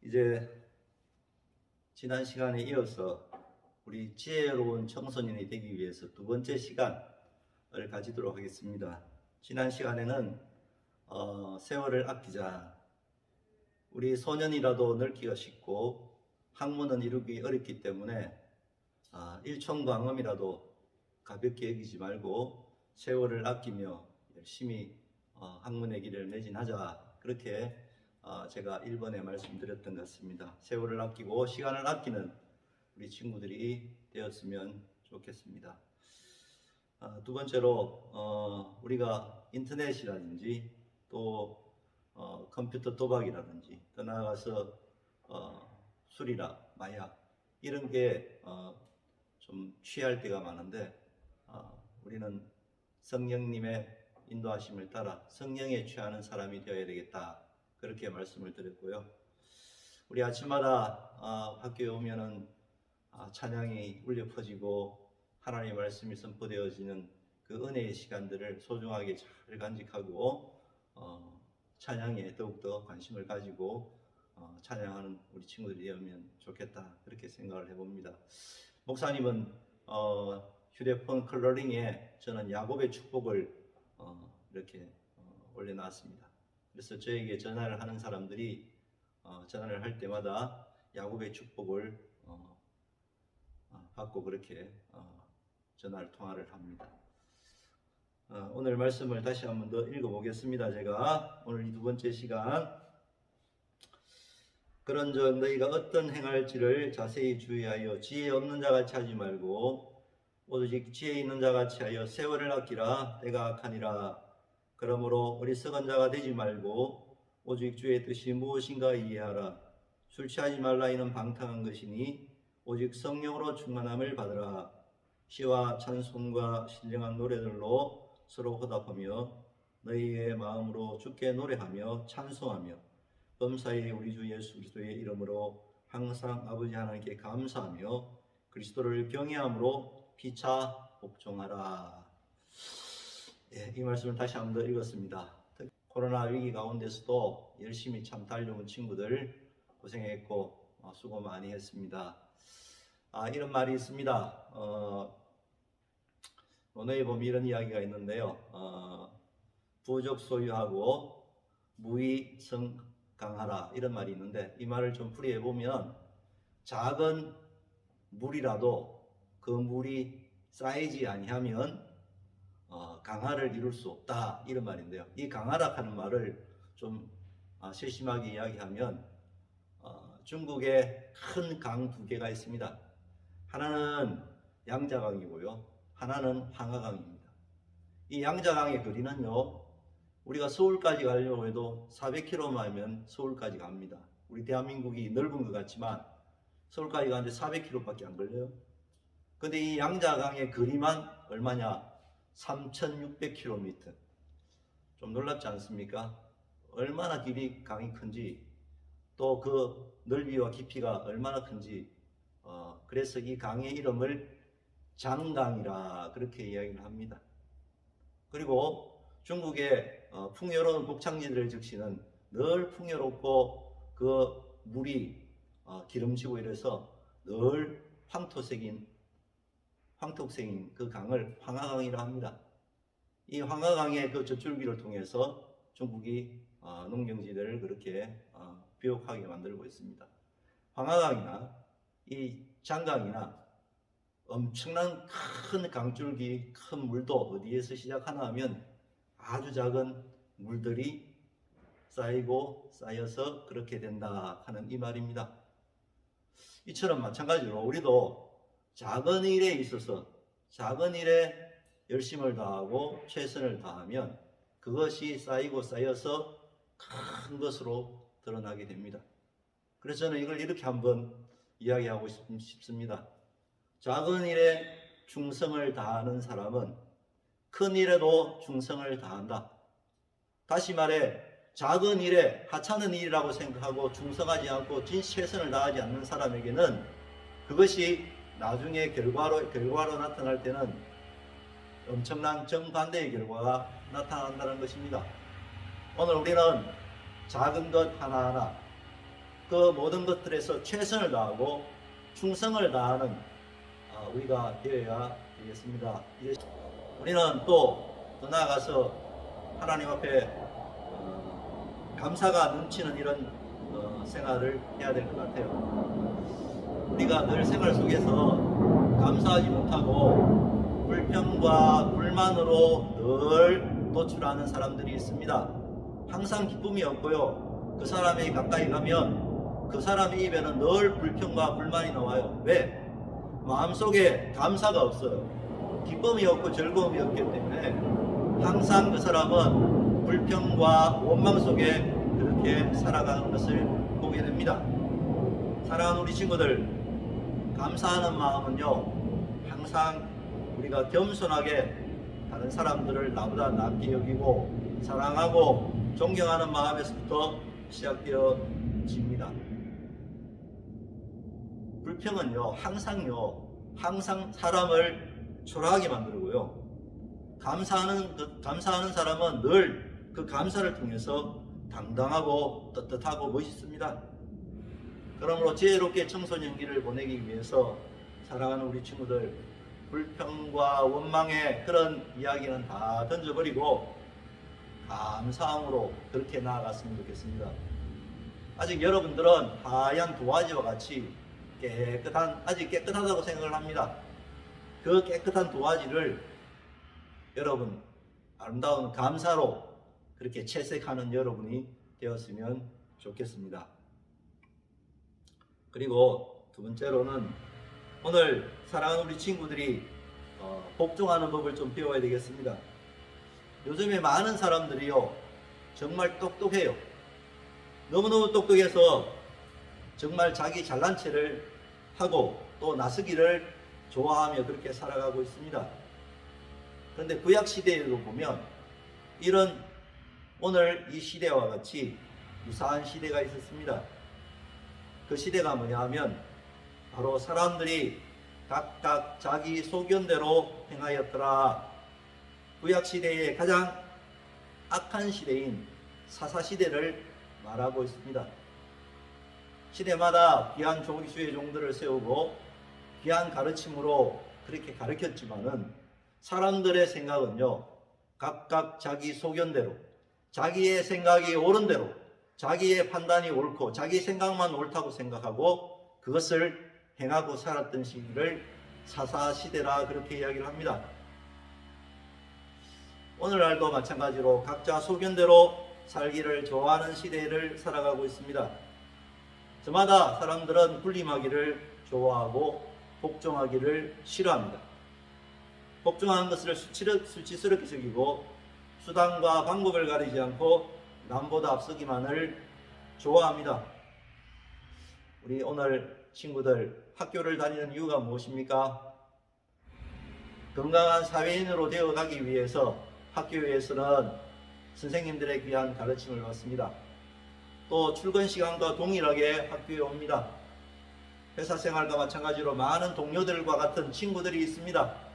이제 지난 시간에 이어서 우리 지혜로운 청소년이 되기 위해서 두 번째 시간을 가지도록 하겠습니다. 지난 시간에는 세월을 아끼자. 우리 소년이라도 늙기가 쉽고 학문은 이루기 어렵기 때문에 일총광음이라도 가볍게 여기지 말고 세월을 아끼며 열심히 학문의 길을 매진하자. 그렇게 제가 1번에 말씀드렸던 것 같습니다. 세월을 아끼고 시간을 아끼는 우리 친구들이 되었으면 좋겠습니다. 두 번째로 우리가 인터넷이라든지 또 컴퓨터 도박이라든지 더 나아가서 술이나 마약 이런 게 좀 취할 때가 많은데 우리는 성령님의 인도하심을 따라 성령에 취하는 사람이 되어야 되겠다. 그렇게 말씀을 드렸고요. 우리 아침마다 학교에 오면은 찬양이 울려 퍼지고 하나님의 말씀이 선포되어지는 그 은혜의 시간들을 소중하게 잘 간직하고 찬양에 더욱더 관심을 가지고 찬양하는 우리 친구들이 되면 좋겠다. 그렇게 생각을 해봅니다. 목사님은 휴대폰 컬러링에 저는 야곱의 축복을 이렇게 올려놨습니다. 그래서 저에게 전화를 하는 사람들이 전화를 할 때마다 야곱의 축복을 받고 그렇게 전화를 통화를 합니다. 오늘 말씀을 다시 한번 더 읽어보겠습니다. 제가 오늘 이 두 번째 시간 그런즉 너희가 어떤 행할지를 자세히 주의하여 지혜 없는 자같이 하지 말고 오직 지혜 있는 자같이 하여 세월을 아끼라. 때가 악하니라. 그러므로 어리석은 자가 되지 말고 오직 주의 뜻이 무엇인가 이해하라. 술 취하지 말라. 이는 방탕한 것이니 오직 성령으로 충만함을 받으라. 시와 찬송과 신령한 노래들로 서로 화답하며 너희의 마음으로 주께 노래하며 찬송하며 범사에 우리 주 예수 그리스도의 이름으로 항상 아버지 하나님께 감사하며 그리스도를 경외함으로 피차 복종하라. 이 말씀을 다시 한번 더 읽었습니다. 코로나 위기 가운데서도 열심히 참 달려온 친구들 고생했고 수고 많이 했습니다. 이런 말이 있습니다. 언어에 보면 이런 이야기가 있는데요. 부족 소유하고 무위 성강하라 이런 말이 있는데 이 말을 좀 풀이해 보면 작은 물이라도 그 물이 쌓이지 아니하면 강화를 이룰 수 없다 이런 말인데요. 이 강화라 하는 말을 좀 세심하게 이야기하면 중국에 큰 강 두 개가 있습니다. 하나는 양자강이고요. 하나는 황하강입니다. 이 양자강의 거리는요. 우리가 서울까지 가려고 해도 400km만 하면 서울까지 갑니다. 우리 대한민국이 넓은 것 같지만 서울까지 가는데 400km밖에 안 걸려요. 근데 이 양자강의 거리만 얼마냐? 3600km. 좀 놀랍지 않습니까? 얼마나 길이 강이 큰지 또 그 넓이와 깊이가 얼마나 큰지 그래서 이 강의 이름을 장강이라 그렇게 이야기를 합니다. 그리고 중국의 풍요로운 곡창지들을 적시는 늘 풍요롭고 그 물이 기름지고 이래서 늘 황토색인 그 강을 황하강이라 합니다. 이 황하강의 그 젖줄기를 통해서 중국이 농경지대를 그렇게 비옥하게 만들고 있습니다. 황하강이나 이 장강이나 엄청난 큰 강줄기, 큰 물도 어디에서 시작하나 하면 아주 작은 물들이 쌓이고 쌓여서 그렇게 된다 하는 이 말입니다. 이처럼 마찬가지로 우리도 작은 일에 있어서 작은 일에 열심을 다하고 최선을 다하면 그것이 쌓이고 쌓여서 큰 것으로 드러나게 됩니다. 그래서 저는 이걸 이렇게 한번 이야기하고 싶습니다. 작은 일에 충성을 다하는 사람은 큰 일에도 충성을 다한다. 다시 말해 작은 일에 하찮은 일이라고 생각하고 충성하지 않고 최선을 다하지 않는 사람에게는 그것이 나중에 결과로 나타날 때는 엄청난 정반대의 결과가 나타난다는 것입니다. 오늘 우리는 작은 것 하나하나 그 모든 것들에서 최선을 다하고 충성을 다하는 우리가 되어야 되겠습니다. 우리는 또 더 나아가서 하나님 앞에 감사가 넘치는 이런 생활을 해야 될 것 같아요. 우리가 늘 생활 속에서 감사하지 못하고 불평과 불만으로 늘 도출하는 사람들이 있습니다. 항상 기쁨이 없고요. 그 사람이 가까이 가면 그 사람의 입에는 늘 불평과 불만이 나와요. 왜? 마음속에 감사가 없어요. 기쁨이 없고 즐거움이 없기 때문에 항상 그 사람은 불평과 원망 속에 그렇게 살아가는 것을 보게 됩니다. 사랑하는 우리 친구들, 감사하는 마음은요, 항상 우리가 겸손하게 다른 사람들을 나보다 낫게 여기고 사랑하고 존경하는 마음에서부터 시작되어집니다. 불평은요, 항상 사람을 초라하게 만들고요. 감사하는 사람은 늘 그 감사를 통해서 당당하고 떳떳하고 멋있습니다. 그러므로 지혜롭게 청소년기를 보내기 위해서 사랑하는 우리 친구들, 불평과 원망의 그런 이야기는 다 던져버리고 감사함으로 그렇게 나아갔으면 좋겠습니다. 아직 여러분들은 하얀 도화지와 같이 아직 깨끗하다고 생각을 합니다. 그 깨끗한 도화지를 여러분 아름다운 감사로 그렇게 채색하는 여러분이 되었으면 좋겠습니다. 그리고 두 번째로는 오늘 사랑하는 우리 친구들이 복종하는 법을 좀 배워야 되겠습니다. 요즘에 많은 사람들이요, 정말 똑똑해요. 너무너무 똑똑해서 정말 자기 잘난 체를 하고 또 나서기를 좋아하며 그렇게 살아가고 있습니다. 그런데 구약 시대에도 보면 이런 오늘 이 시대와 같이 유사한 시대가 있었습니다. 그 시대가 뭐냐 하면 바로 사람들이 각각 자기 소견대로 행하였더라. 구약 시대의 가장 악한 시대인 사사시대를 말하고 있습니다. 시대마다 귀한 조기수의 종들을 세우고 귀한 가르침으로 그렇게 가르쳤지만은 사람들의 생각은요, 각각 자기 소견대로, 자기의 생각이 옳은 대로, 자기의 판단이 옳고 자기 생각만 옳다고 생각하고 그것을 행하고 살았던 시기를 사사시대라 그렇게 이야기를 합니다. 오늘날도 마찬가지로 각자 소견대로 살기를 좋아하는 시대를 살아가고 있습니다. 저마다 사람들은 군림하기를 좋아하고 복종하기를 싫어합니다. 복종하는 것을 수치스럽게 여기고 수단과 방법을 가리지 않고 남보다 앞서기만을 좋아합니다. 우리 오늘 친구들 학교를 다니는 이유가 무엇입니까? 건강한 사회인으로 되어가기 위해서 학교에서는 선생님들의 귀한 가르침을 받습니다. 또 출근 시간과 동일하게 학교에 옵니다. 회사 생활과 마찬가지로 많은 동료들과 같은 친구들이 있습니다.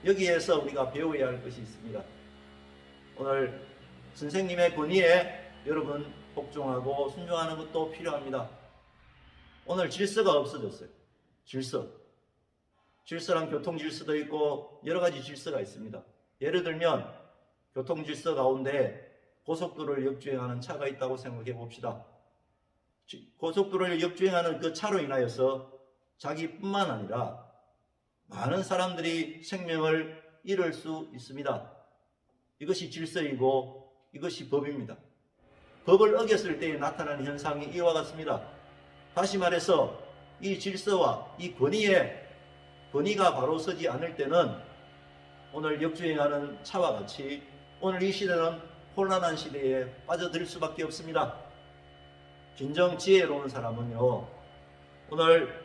여기에서 우리가 배워야 할 것이 있습니다. 오늘 선생님의 권위에 여러분 복종하고 순종하는 것도 필요합니다. 오늘 질서가 없어졌어요. 질서란 교통 질서도 있고 여러 가지 질서가 있습니다. 예를 들면 교통 질서 가운데 고속도로를 역주행하는 차가 있다고 생각해 봅시다. 고속도로를 역주행하는 그 차로 인하여서 자기뿐만 아니라 많은 사람들이 생명을 잃을 수 있습니다. 이것이 질서이고 이것이 법입니다. 법을 어겼을 때에 나타나는 현상이 이와 같습니다. 다시 말해서 이 질서와 이 권위가 바로 서지 않을 때는 오늘 역주행하는 차와 같이 오늘 이 시대는 혼란한 시대에 빠져들 수밖에 없습니다. 진정 지혜로운 사람은요, 오늘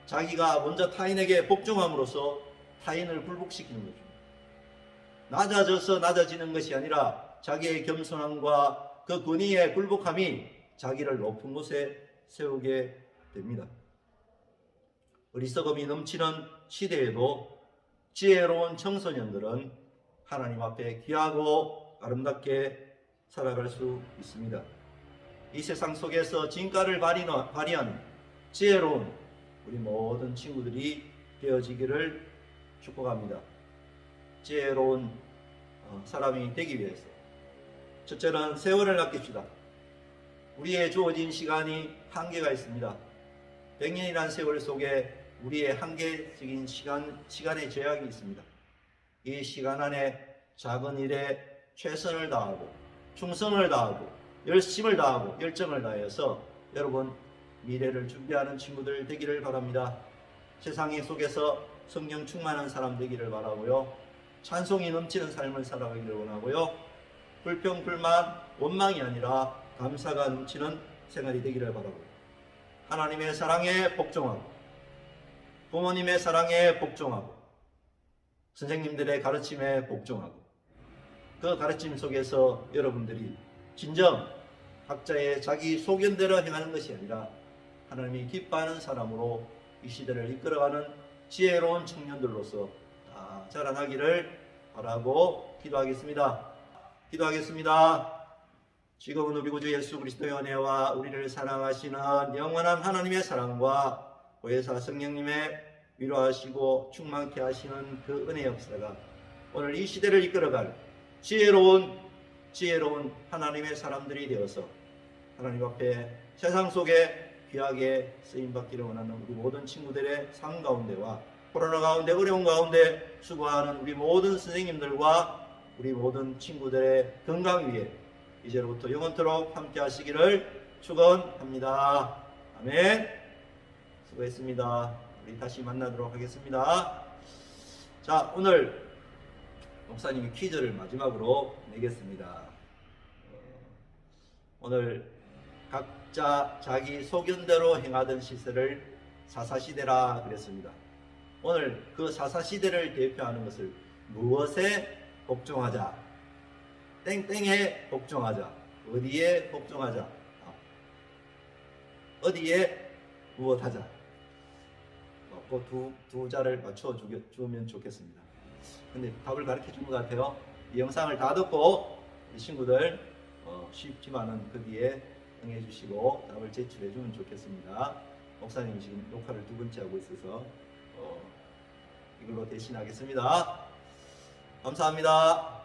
자기가 먼저 타인에게 복종함으로써 타인을 굴복시키는 거죠. 낮아져서 낮아지는 것이 아니라 자기의 겸손함과 그 권위의 굴복함이 자기를 높은 곳에 세우게 됩니다. 어리석음이 넘치는 시대에도 지혜로운 청소년들은 하나님 앞에 귀하고 아름답게 살아갈 수 있습니다. 이 세상 속에서 진가를 발휘하는 지혜로운 우리 모든 친구들이 되어지기를 축복합니다. 지혜로운 사람이 되기 위해서 첫째는 세월을 아낍시다. 우리의 주어진 시간이 한계가 있습니다. 100년이라는 세월 속에 우리의 한계적인 시간의 제약이 있습니다. 이 시간 안에 작은 일에 최선을 다하고 충성을 다하고 열심을 다하고 열정을 다해서 여러분 미래를 준비하는 친구들 되기를 바랍니다. 세상 속에서 성령 충만한 사람 되기를 바라고요. 찬송이 넘치는 삶을 살아가기를 원하고요. 불평, 불만, 원망이 아니라 감사가 넘치는 생활이 되기를 바라고요. 하나님의 사랑에 복종하고 부모님의 사랑에 복종하고 선생님들의 가르침에 복종하고 그 가르침 속에서 여러분들이 진정 각자의 자기 소견대로 행하는 것이 아니라 하나님이 기뻐하는 사람으로 이 시대를 이끌어가는 지혜로운 청년들로서 다 자라나기를 바라고 기도하겠습니다. 지금은 우리 구주 예수 그리스도의 은혜와 우리를 사랑하시는 영원한 하나님의 사랑과 보혜사 성령님의 위로하시고 충만케 하시는 그 은혜 역사가 오늘 이 시대를 이끌어갈 지혜로운 하나님의 사람들이 되어서 하나님 앞에 세상 속에 귀하게 쓰임받기를 원하는 우리 모든 친구들의 삶 가운데와 코로나 가운데 어려운 가운데 수고하는 우리 모든 선생님들과 우리 모든 친구들의 건강 위에 이제로부터 영원토록 함께 하시기를 축원합니다. 아멘. 수고했습니다. 우리 다시 만나도록 하겠습니다. 자, 오늘 목사님이 퀴즈를 마지막으로 내겠습니다. 오늘 각자 자기 소견대로 행하던 시세를 사사시대라 그랬습니다. 오늘 그 사사시대를 대표하는 것을 무엇에 복종하자, 땡땡에 복종하자, 어디에 복종하자, 어디에 무엇하자, 그 두 자를 맞춰주면 좋겠습니다. 근데 답을 가르쳐 준 것 같아요. 이 영상을 다 듣고 이 친구들 쉽지만은 거기에 응해주시고 답을 제출해주면 좋겠습니다. 목사님이 지금 녹화를 2번째 하고 있어서 이걸로 대신하겠습니다. 감사합니다.